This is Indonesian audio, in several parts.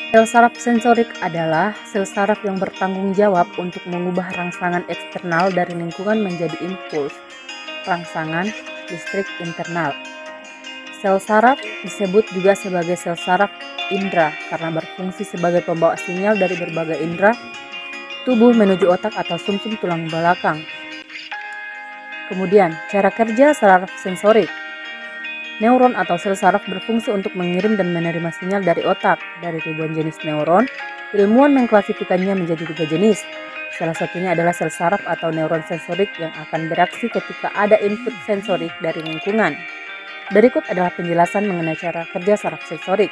Sel saraf sensorik adalah sel saraf yang bertanggung jawab untuk mengubah rangsangan eksternal dari lingkungan menjadi impuls, rangsangan listrik internal. Sel saraf disebut juga sebagai sel saraf indera karena berfungsi sebagai pembawa sinyal dari berbagai indera tubuh menuju otak atau sumsum tulang belakang. Kemudian, cara kerja saraf sensorik. Neuron atau sel saraf berfungsi untuk mengirim dan menerima sinyal dari otak. Dari ribuan jenis neuron, ilmuwan mengklasifikasinya menjadi 3 jenis. Salah satunya adalah sel saraf atau neuron sensorik yang akan bereaksi ketika ada input sensorik dari lingkungan. Berikut adalah penjelasan mengenai cara kerja saraf sensorik.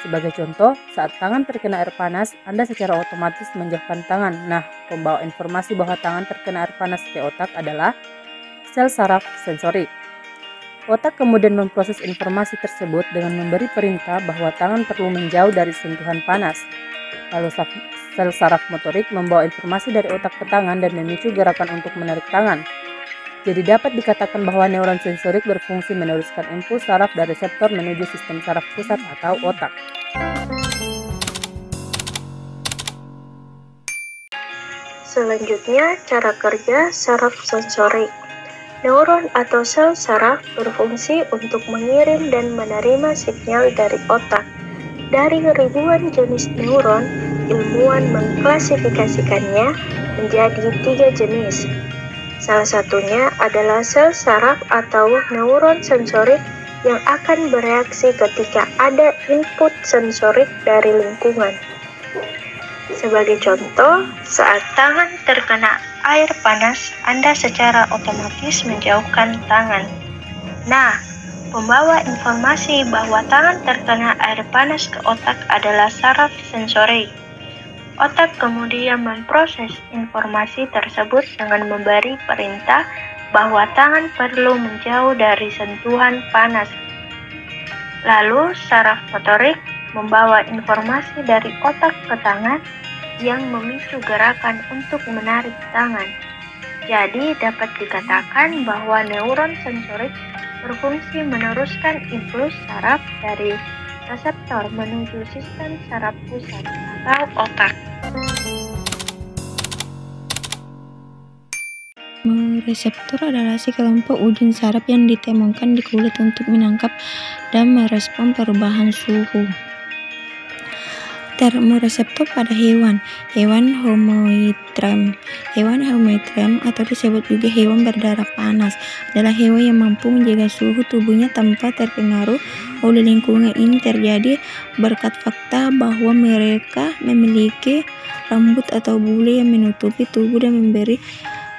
Sebagai contoh, saat tangan terkena air panas, Anda secara otomatis menjauhkan tangan. Nah, pembawa informasi bahwa tangan terkena air panas ke otak adalah sel saraf sensorik. Otak kemudian memproses informasi tersebut dengan memberi perintah bahwa tangan perlu menjauh dari sentuhan panas. Lalu sel saraf motorik membawa informasi dari otak ke tangan dan memicu gerakan untuk menarik tangan. Jadi dapat dikatakan bahwa neuron sensorik berfungsi meneruskan impuls saraf dari reseptor menuju sistem saraf pusat atau otak. Selanjutnya, cara kerja saraf sensorik. Neuron atau sel saraf berfungsi untuk mengirim dan menerima sinyal dari otak. Dari ribuan jenis neuron, ilmuwan mengklasifikasikannya menjadi 3 jenis. Salah satunya adalah sel saraf atau neuron sensorik yang akan bereaksi ketika ada input sensorik dari lingkungan. Sebagai contoh, saat tangan terkena air panas, Anda secara otomatis menjauhkan tangan. Nah, pembawa informasi bahwa tangan terkena air panas ke otak adalah saraf sensorik. Otak kemudian memproses informasi tersebut dengan memberi perintah bahwa tangan perlu menjauh dari sentuhan panas. Lalu, saraf motorik membawa informasi dari otak ke tangan yang memicu gerakan untuk menarik tangan. Jadi dapat dikatakan bahwa neuron sensorik berfungsi meneruskan impuls saraf dari reseptor menuju sistem saraf pusat atau otak. Reseptor adalah sekelompok ujung saraf yang ditemukan di kulit untuk menangkap dan merespon perubahan suhu. Termoreseptor pada hewan homoitrem. Hewan homoitrem atau disebut juga hewan berdarah panas adalah hewan yang mampu menjaga suhu tubuhnya tanpa terpengaruh oleh lingkungan. Ini terjadi berkat fakta bahwa mereka memiliki rambut atau bulu yang menutupi tubuh dan memberi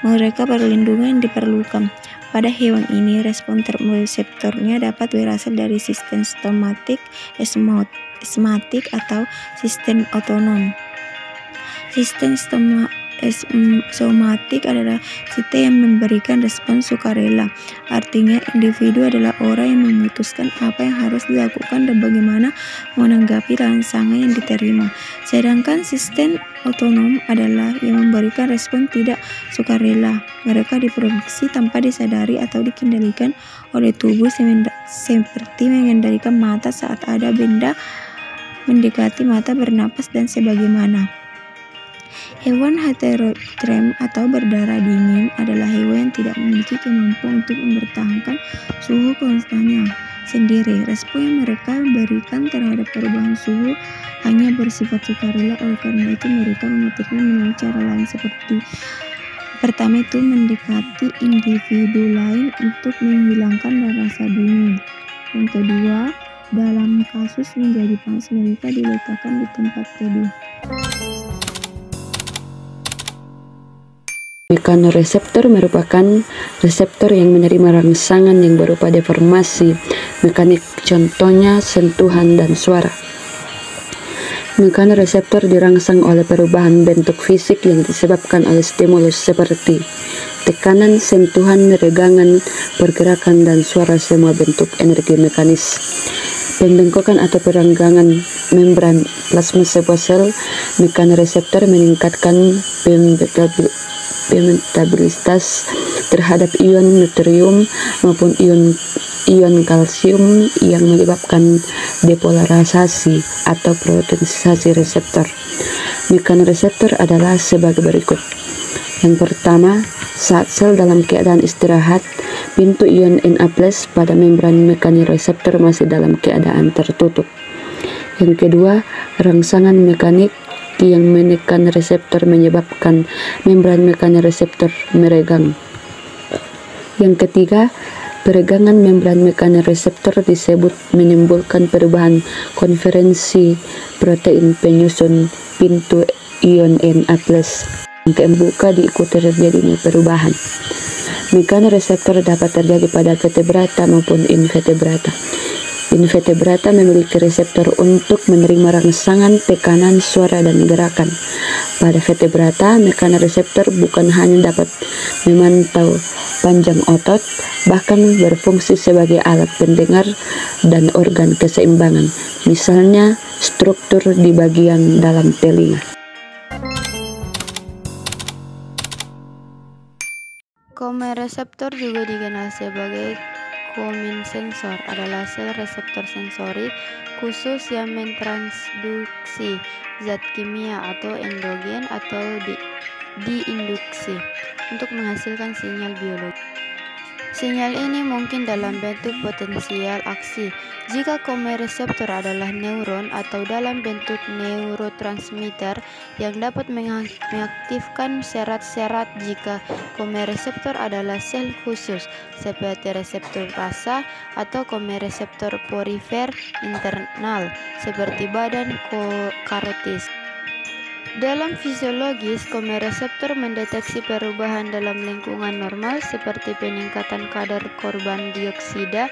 mereka perlindungan yang diperlukan. Pada hewan ini, respon termoreseptornya dapat berasal dari sistem somatik atau sistem otonom. Sistem somatik adalah sistem yang memberikan respon sukarela. Artinya, individu adalah orang yang memutuskan apa yang harus dilakukan dan bagaimana menanggapi rangsangan yang diterima. Sedangkan sistem otonom adalah yang memberikan respon tidak sukarela. Mereka diproduksi tanpa disadari atau dikendalikan oleh tubuh seperti mengendalikan mata saat ada benda mendekati mata, bernapas, dan sebagaimana. Hewan heterotrem atau berdarah dingin adalah hewan yang tidak memiliki kemampuan untuk mempertahankan suhu konstannya sendiri. Respon yang mereka berikan terhadap perubahan suhu hanya bersifat sukarela. Oleh karena itu, mereka mematikan melalui cara lain seperti pertama itu mendekati individu lain untuk menghilangkan rasa dingin. Yang kedua, dalam kasus menjadi panas, mereka diletakkan di tempat teduh. Mekanoreseptor merupakan reseptor yang menerima rangsangan yang berupa deformasi mekanik, contohnya sentuhan dan suara. Mekanoreseptor dirangsang oleh perubahan bentuk fisik yang disebabkan oleh stimulus seperti tekanan, sentuhan, regangan, pergerakan, dan suara. Semua bentuk energi mekanis pembengkokan atau perenggangan membran plasma sebuah sel. Mekanoreseptor meningkatkan permeabilitas terhadap ion natrium maupun ion kalsium yang menyebabkan depolarisasi atau potensiasi reseptor. Mekanisme adalah sebagai berikut. Yang pertama, saat sel dalam keadaan istirahat, pintu ion Na+ pada membran mekanisme masih dalam keadaan tertutup. Yang kedua, rangsangan mekanik yang menekan reseptor menyebabkan membran mekanisme meregang. Yang ketiga, peregangan membran mekanisme disebut menimbulkan perubahan konferensi protein penyusun pintu ion Na+. Yang keempat, diikuti terjadinya perubahan. Mekanisme dapat terjadi pada vertebrata maupun invertebrata. Invertebrata memiliki reseptor untuk menerima rangsangan, tekanan, suara, dan gerakan. Pada vertebrata, mekanisme bukan hanya dapat memantau panjang otot, bahkan berfungsi sebagai alat pendengar dan organ keseimbangan, misalnya struktur di bagian dalam telinga. Komereseptor juga dikenal sebagai kominsensor, adalah sel reseptor sensori khusus yang mentransduksi zat kimia atau endogen atau diinduksi untuk menghasilkan sinyal biologi. Sinyal ini mungkin dalam bentuk potensial aksi jika komereseptor adalah neuron atau dalam bentuk neurotransmitter yang dapat mengaktifkan serat-serat jika komereseptor adalah sel khusus seperti reseptor rasa atau komereseptor perifer internal seperti badan karotis. Dalam fisiologis, komereseptor mendeteksi perubahan dalam lingkungan normal seperti peningkatan kadar karbon dioksida,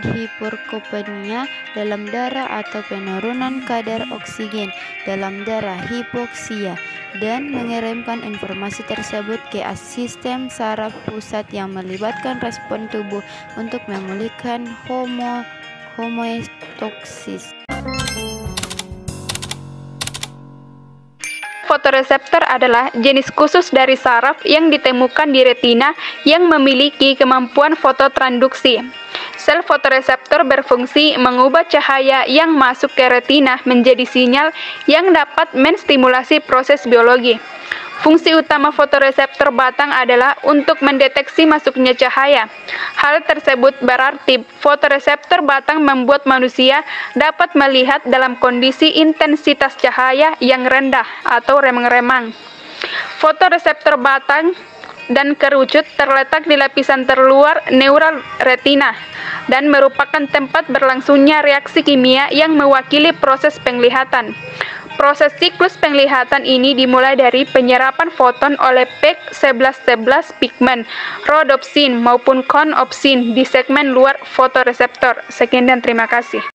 hiperkapnia dalam darah atau penurunan kadar oksigen dalam darah, hipoksia, dan mengirimkan informasi tersebut ke sistem saraf pusat yang melibatkan respon tubuh untuk memulihkan homeostasis. Fotoreseptor adalah jenis khusus dari saraf yang ditemukan di retina yang memiliki kemampuan fototransduksi. Sel fotoreseptor berfungsi mengubah cahaya yang masuk ke retina menjadi sinyal yang dapat menstimulasi proses biologi. Fungsi utama fotoreseptor batang adalah untuk mendeteksi masuknya cahaya. Hal tersebut berarti fotoreseptor batang membuat manusia dapat melihat dalam kondisi intensitas cahaya yang rendah atau remang-remang. Fotoreseptor batang dan kerucut terletak di lapisan terluar neural retina dan merupakan tempat berlangsungnya reaksi kimia yang mewakili proses penglihatan. Proses siklus penglihatan ini dimulai dari penyerapan foton oleh PEG1111 pigmen, rodopsin maupun konopsin di segmen luar fotoreseptor. Sekian dan terima kasih.